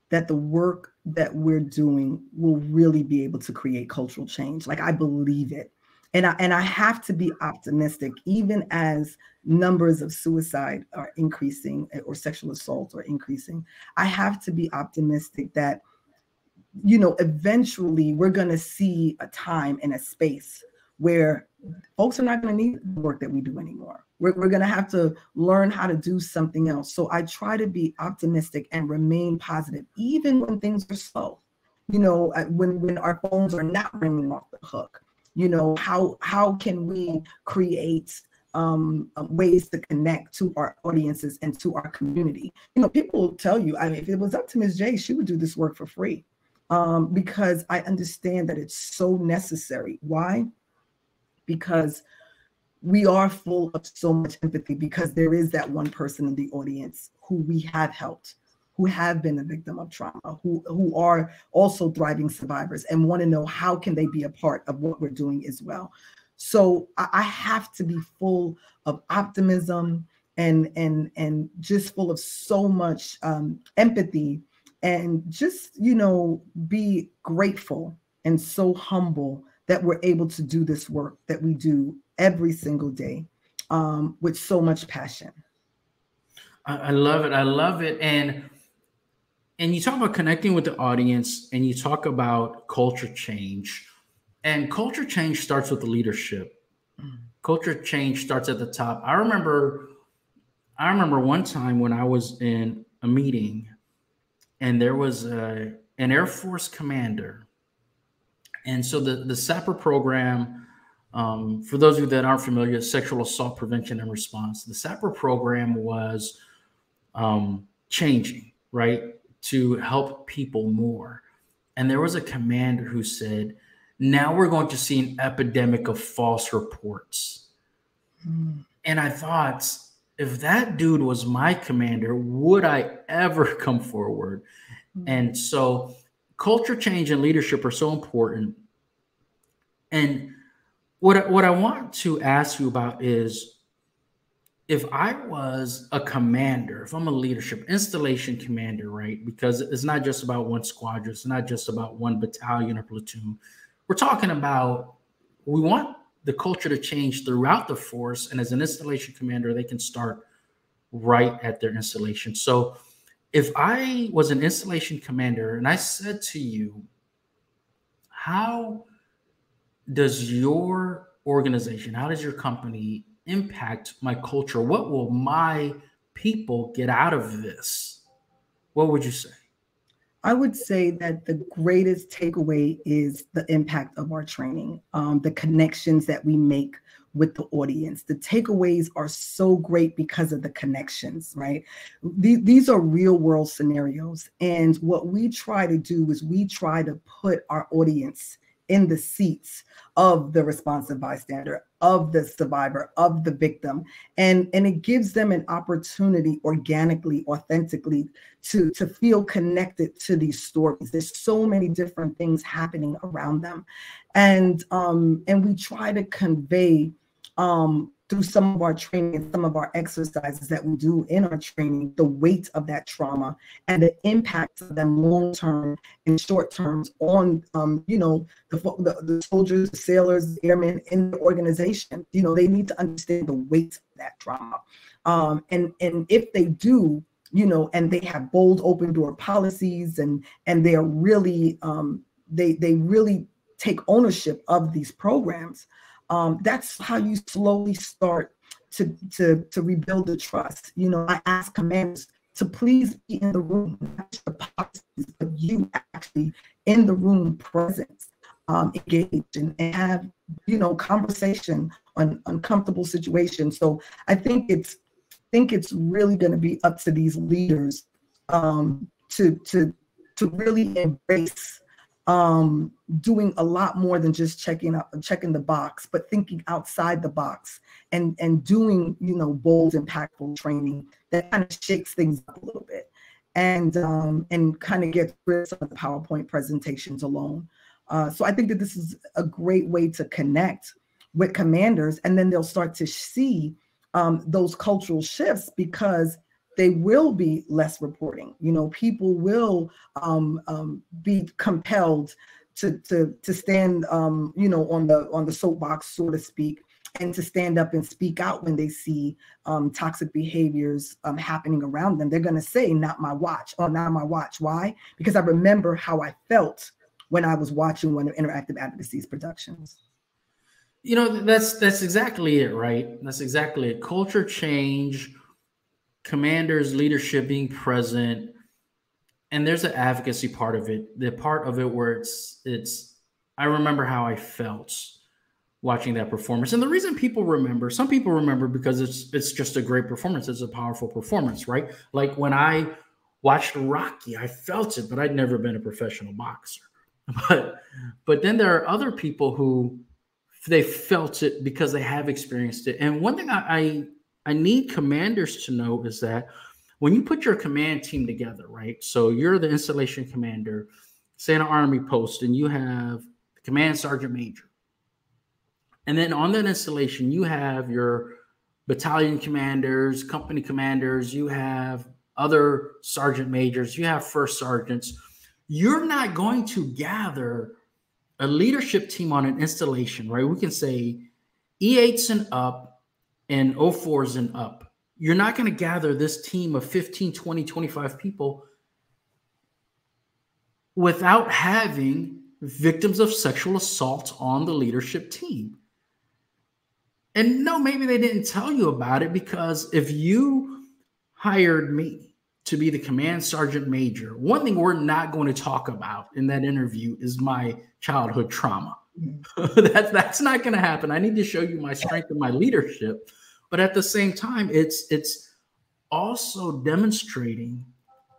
that the work that we're doing will really be able to create cultural change. Like, I believe it. And I have to be optimistic, even as numbers of suicide are increasing or sexual assault are increasing. I have to be optimistic that, eventually we're going to see a time and a space where folks are not going to need the work that we do anymore. We're going to have to learn how to do something else. So I try to be optimistic and remain positive, even when things are slow. When our phones are not ringing off the hook. How can we create ways to connect to our audiences and to our community? People will tell you, I mean, if it was up to Ms. J, she would do this work for free, because I understand that it's so necessary. Why? Because we are full of so much empathy, because there is that one person in the audience who we have helped, who have been a victim of trauma, who are also thriving survivors and want to know how can they be a part of what we're doing as well. So I have to be full of optimism and just full of so much empathy, and just, be grateful and so humble that we're able to do this work that we do every single day, with so much passion. I love it. I love it. And you talk about connecting with the audience, and you talk about culture change. And culture change starts with the leadership. Culture change starts at the top. I remember one time when I was in a meeting, and there was an Air Force commander. And so the SAPR program, for those of you that aren't familiar, sexual assault prevention and response, the SAPR program was changing, right, to help people more. And there was a commander who said, now we're going to see an epidemic of false reports. And I thought, if that dude was my commander, would I ever come forward? And so culture change and leadership are so important. And what I want to ask you about is, if I was a commander, if I'm a leadership installation commander, right? Because it's not just about one squadron, it's not just about one battalion or platoon. We're talking about, we want the culture to change throughout the force. And as an installation commander, they can start right at their installation. So if I was an installation commander and I said to you, how does your organization, how does your company impact my culture? What will my people get out of this? What would you say? I would say that the greatest takeaway is the impact of our training, the connections that we make with the audience. The takeaways are so great because of the connections, right? These are real world scenarios. And what we try to do is we try to put our audience in the seats of the responsive bystander, of the survivor, of the victim. And it gives them an opportunity organically, authentically to feel connected to these stories. There's so many different things happening around them. And we try to convey through some of our training and some of our exercises that we do in our training, the weight of that trauma and the impacts of them long-term and short terms on, the soldiers, the sailors, the airmen in the organization. They need to understand the weight of that trauma. And if they do, and they have bold open door policies and they're really, they really take ownership of these programs, that's how you slowly start to rebuild the trust. I ask commanders to please be in the room, not just the policies, but you actually in the room, present, engaged, and have conversation on uncomfortable situations. So I think it's really going to be up to these leaders to really embrace doing a lot more than just checking the box, but thinking outside the box and doing, bold, impactful training that kind of shakes things up a little bit and kind of gets rid of some of the PowerPoint presentations alone. So I think that this is a great way to connect with commanders, and then they'll start to see those cultural shifts, because they will be less reporting. People will be compelled to stand, on the soapbox, so to speak, and to stand up and speak out when they see toxic behaviors happening around them. They're going to say, "Not my watch," or "Not my watch." Why? Because I remember how I felt when I was watching one of Interactive Advocacy's productions. That's exactly it, right? That's exactly it. Culture change, commanders, leadership, being present, and there's an advocacy part of it. The part of it where it's I remember how I felt watching that performance. And the reason some people remember because it's just a great performance. It's a powerful performance, right? Like when I watched Rocky, I felt it, but I'd never been a professional boxer. But then there are other people who they felt it because they have experienced it. And one thing I need commanders to know is that when you put your command team together, right? So you're the installation commander, say in an army post, and you have the command sergeant major. And then on that installation, you have your battalion commanders, company commanders, you have other sergeant majors, you have first sergeants. You're not going to gather a leadership team on an installation, right? We can say E8s and up and O4s and up. You're not going to gather this team of 15, 20, 25 people without having victims of sexual assault on the leadership team. And no, maybe they didn't tell you about it, because if you hired me to be the command sergeant major, one thing we're not going to talk about in that interview is my childhood trauma. That's not going to happen. I need to show you my strength and my leadership. But at the same time, it's also demonstrating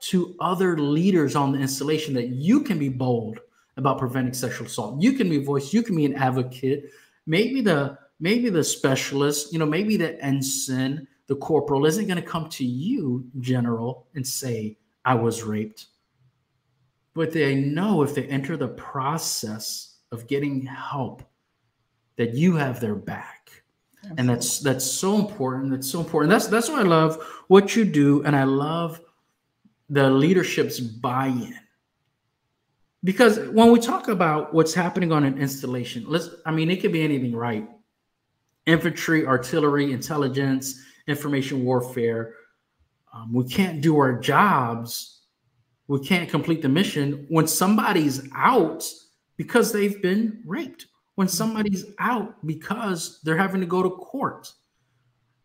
to other leaders on the installation that you can be bold about preventing sexual assault. You can be a voice. You can be an advocate. Maybe the specialist, maybe the ensign, the corporal isn't going to come to you, general, and say, I was raped. But they know if they enter the process of getting help, that you have their back. Absolutely. And that's so important. That's so important. That's why I love what you do. And I love the leadership's buy-in. Because when we talk about what's happening on an installation, it could be anything, right? Infantry, artillery, intelligence, information warfare. We can't do our jobs. We can't complete the mission when somebody's out because they've been raped, when somebody's out because they're having to go to court.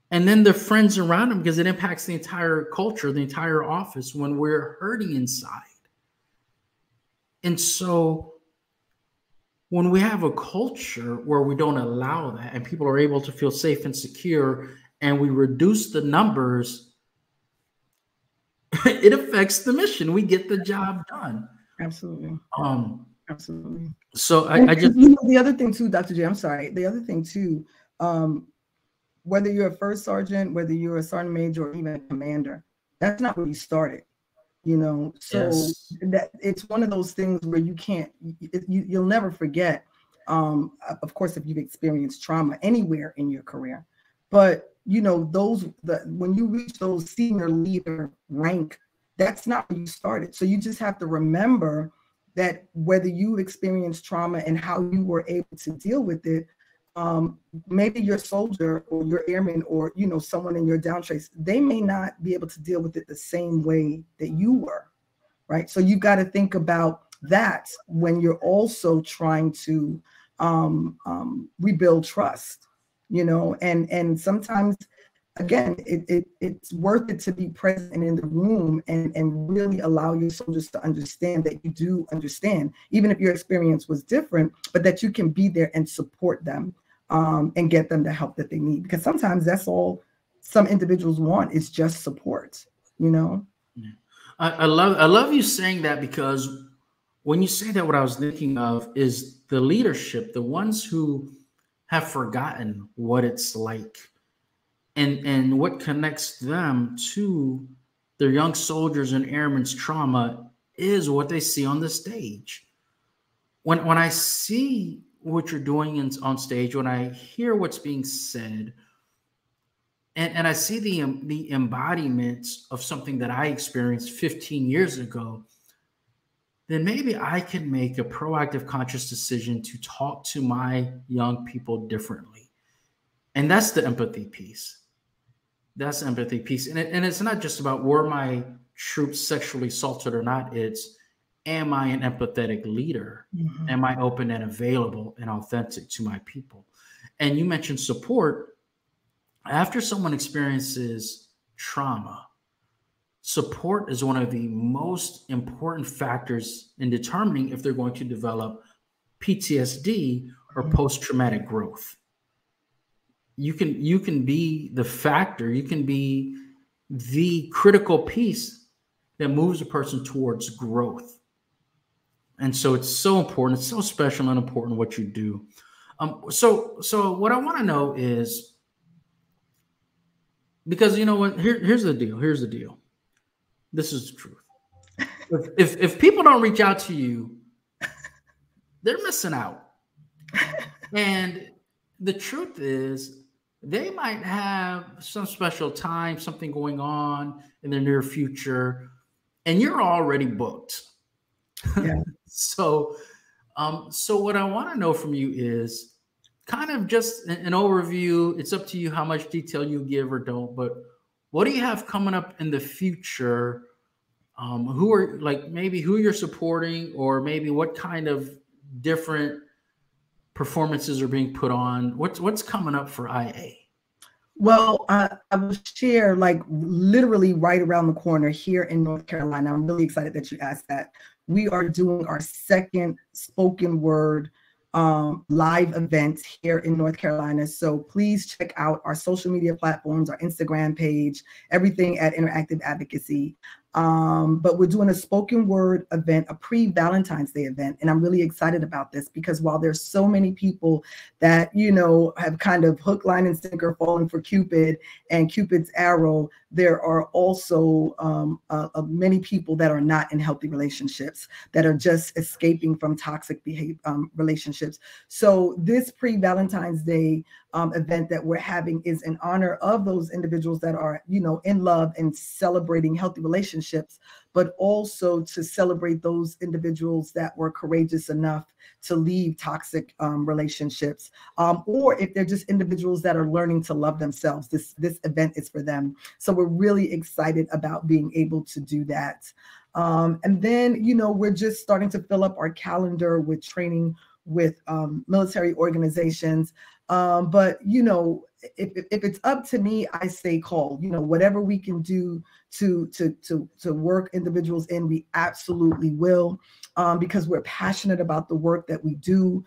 And then their friends around them, because it impacts the entire culture, the entire office, when we're hurting inside. And so when we have a culture where we don't allow that and people are able to feel safe and secure, and we reduce the numbers, it affects the mission. We get the job done. Absolutely. Absolutely. So I just, the other thing too, Dr. J, I'm sorry. The other thing too, whether you're a first sergeant, whether you're a sergeant major, or even a commander, that's not where you started. So yes. That it's one of those things where you'll never forget. Of course, if you've experienced trauma anywhere in your career, but when you reach those senior leader rank, that's not where you started. So you just have to remember that whether you experienced trauma and how you were able to deal with it, maybe your soldier or your airman or someone in your down trace, they may not be able to deal with it the same way that you were, right? So you've got to think about that when you're also trying to rebuild trust, and sometimes, again, it's worth it to be present in the room and really allow your soldiers to understand that you do understand, even if your experience was different, but that you can be there and support them and get them the help that they need. Because sometimes that's all some individuals want, is just support, Yeah. I love you saying that, because when you say that, what I was thinking of is the leadership, the ones who have forgotten what it's like. And what connects them to their young soldiers and airmen's trauma is what they see on the stage. When I see what you're doing on stage, when I hear what's being said, and I see the embodiment of something that I experienced 15 years ago, then maybe I can make a proactive, conscious decision to talk to my young people differently. And that's the empathy piece. That's the empathy piece. And it's not just about were my troops sexually assaulted or not. It's, am I an empathetic leader? Mm-hmm. Am I open and available and authentic to my people? And you mentioned support. After someone experiences trauma, support is one of the most important factors in determining if they're going to develop PTSD or post-traumatic growth. You can be the factor, you can be the critical piece that moves a person towards growth. And so it's so important, it's so special and important what you do. So what I want to know is, because you know what, here's the deal. This is the truth. If people don't reach out to you, they're missing out. And the truth is, they might have some special time, something going on in the near future, and you're already booked. Yeah. So what I want to know from you is kind of just an overview. It's up to you how much detail you give or don't, but what do you have coming up in the future? Who are, like, maybe who you're supporting, or maybe what kind of different performances are being put on? What's coming up for IA? Well, I will share, like, literally right around the corner here in North Carolina. I'm really excited that you asked that. We are doing our second spoken word live event here in North Carolina. So please check out our social media platforms, our Instagram page, everything at Interactive Advocacy. But we're doing a spoken word event, a pre-Valentine's Day event. And I'm really excited about this because while there's so many people that, you know, have kind of hook, line, and sinker fallen for Cupid and Cupid's arrow, there are also many people that are not in healthy relationships, that are just escaping from toxic behavior, relationships. So this pre-Valentine's Day event that we're having is in honor of those individuals that are, you know, in love and celebrating healthy relationships, but also to celebrate those individuals that were courageous enough to leave toxic relationships, or if they're just individuals that are learning to love themselves. This event is for them. So we're really excited about being able to do that. And then, you know, we're just starting to fill up our calendar with training with military organizations. But, you know, if it's up to me, I say call. You know, whatever we can do to work individuals in, we absolutely will, because we're passionate about the work that we do.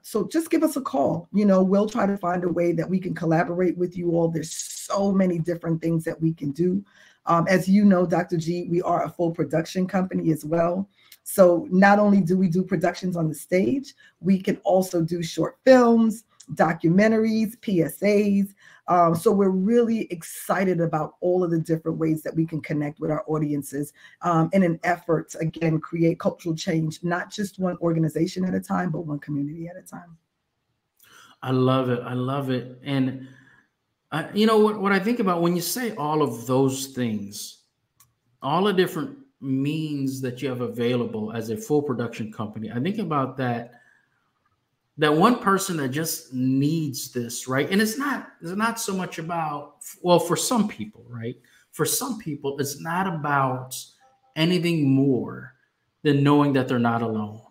So just give us a call. You know, we'll try to find a way that we can collaborate with you all. There's so many different things that we can do. As you know, Dr. G, we are a full production company as well. So not only do we do productions on the stage, we can also do short films, documentaries, PSAs. So we're really excited about all of the different ways that we can connect with our audiences in an effort to, again, create cultural change, not just one organization at a time, but one community at a time. I love it. I love it. And you know what I think about when you say all of those things, all the different means that you have available as a full production company, I think about that one person that just needs this, right? And it's not so much about, well, for some people, right? For some people, it's not about anything more than knowing that they're not alone.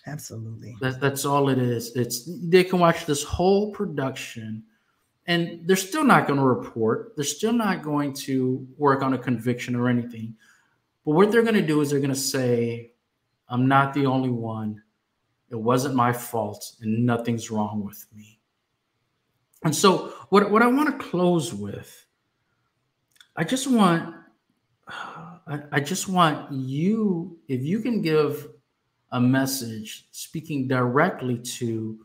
Absolutely. That's all it is. They can watch this whole production and they're still not going to report. They're still not going to work on a conviction or anything. But what they're going to do is they're going to say, I'm not the only one. It wasn't my fault and nothing's wrong with me. And so what I want to close with, I just want you, if you can give a message speaking directly to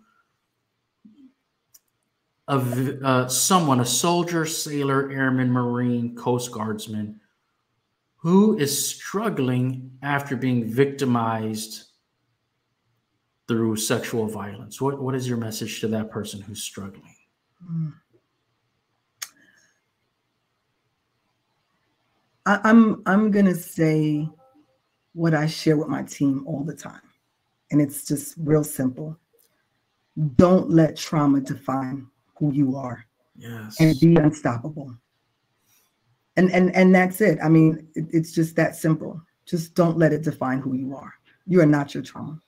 someone, a soldier, sailor, airman, Marine, Coast Guardsman, who is struggling after being victimized through sexual violence. What is your message to that person who's struggling? I'm going to say what I share with my team all the time. And it's just real simple. Don't let trauma define who you are. Yes. And be unstoppable. And that's it. I mean, it's just that simple. Just don't let it define who you are. You are not your trauma.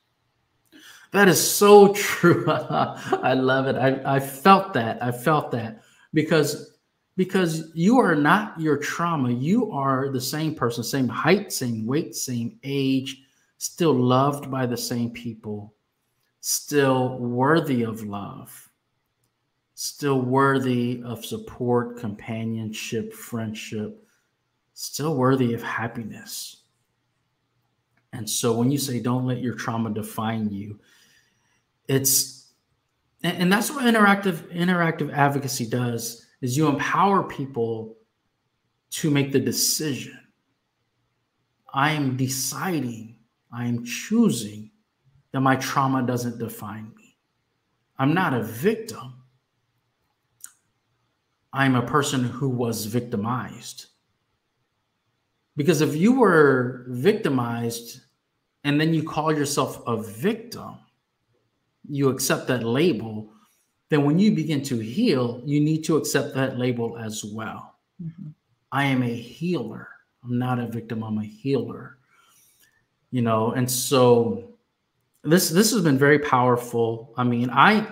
That is so true. I love it. I felt that. I felt that because you are not your trauma. You are the same person, same height, same weight, same age, still loved by the same people. still worthy of love, still worthy of support, companionship, friendship, still worthy of happiness. And so when you say don't let your trauma define you, and that's what interactive advocacy does, is you empower people to make the decision. I am deciding, I am choosing that my trauma doesn't define me. I'm not a victim. I'm a person who was victimized. Because if you were victimized and then you call yourself a victim, you accept that label, then when you begin to heal, you need to accept that label as well. Mm-hmm. I am a healer. I'm not a victim. I'm a healer. And so this has been very powerful. I mean, I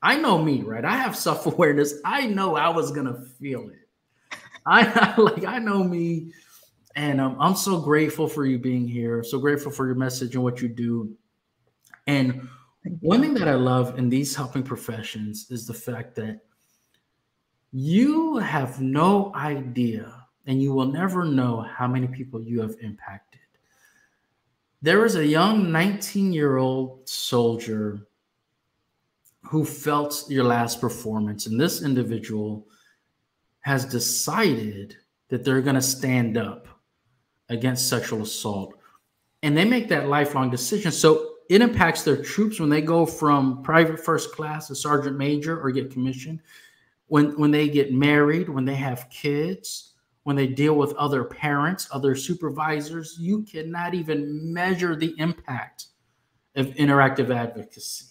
know me, right? I have self-awareness. I know I was gonna feel it. I know me, and I'm so grateful for you being here. So grateful for your message and what you do. And one thing that I love in these helping professions is the fact that you have no idea, and you will never know how many people you have impacted. There was a young 19-year-old soldier who felt your last performance, and this individual has decided that they're going to stand up against sexual assault, and they make that lifelong decision. So it impacts their troops when they go from private first class to sergeant major or get commissioned, when they get married, when they have kids, when they deal with other parents, other supervisors. You cannot even measure the impact of interactive advocacy.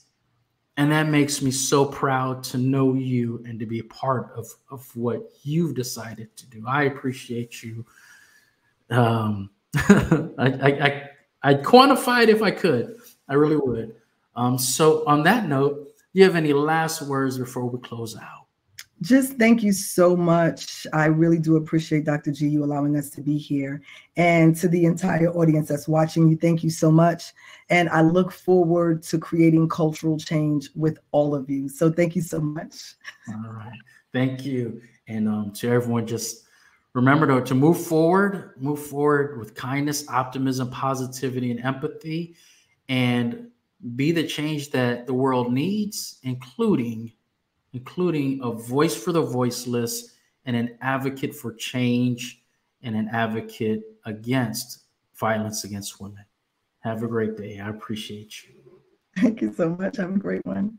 And that makes me so proud to know you and to be a part of what you've decided to do. I appreciate you. I'd quantify it if I could. I really would. So on that note, do you have any last words before we close out? Just thank you so much. I really do appreciate, Dr. G, you allowing us to be here. And to the entire audience that's watching you, thank you so much. And I look forward to creating cultural change with all of you. So thank you so much. All right. Thank you. And to everyone, just remember to move forward with kindness, optimism, positivity, and empathy, and be the change that the world needs, including a voice for the voiceless and an advocate for change and an advocate against violence against women. Have a great day. I appreciate you. Thank you so much. Have a great one.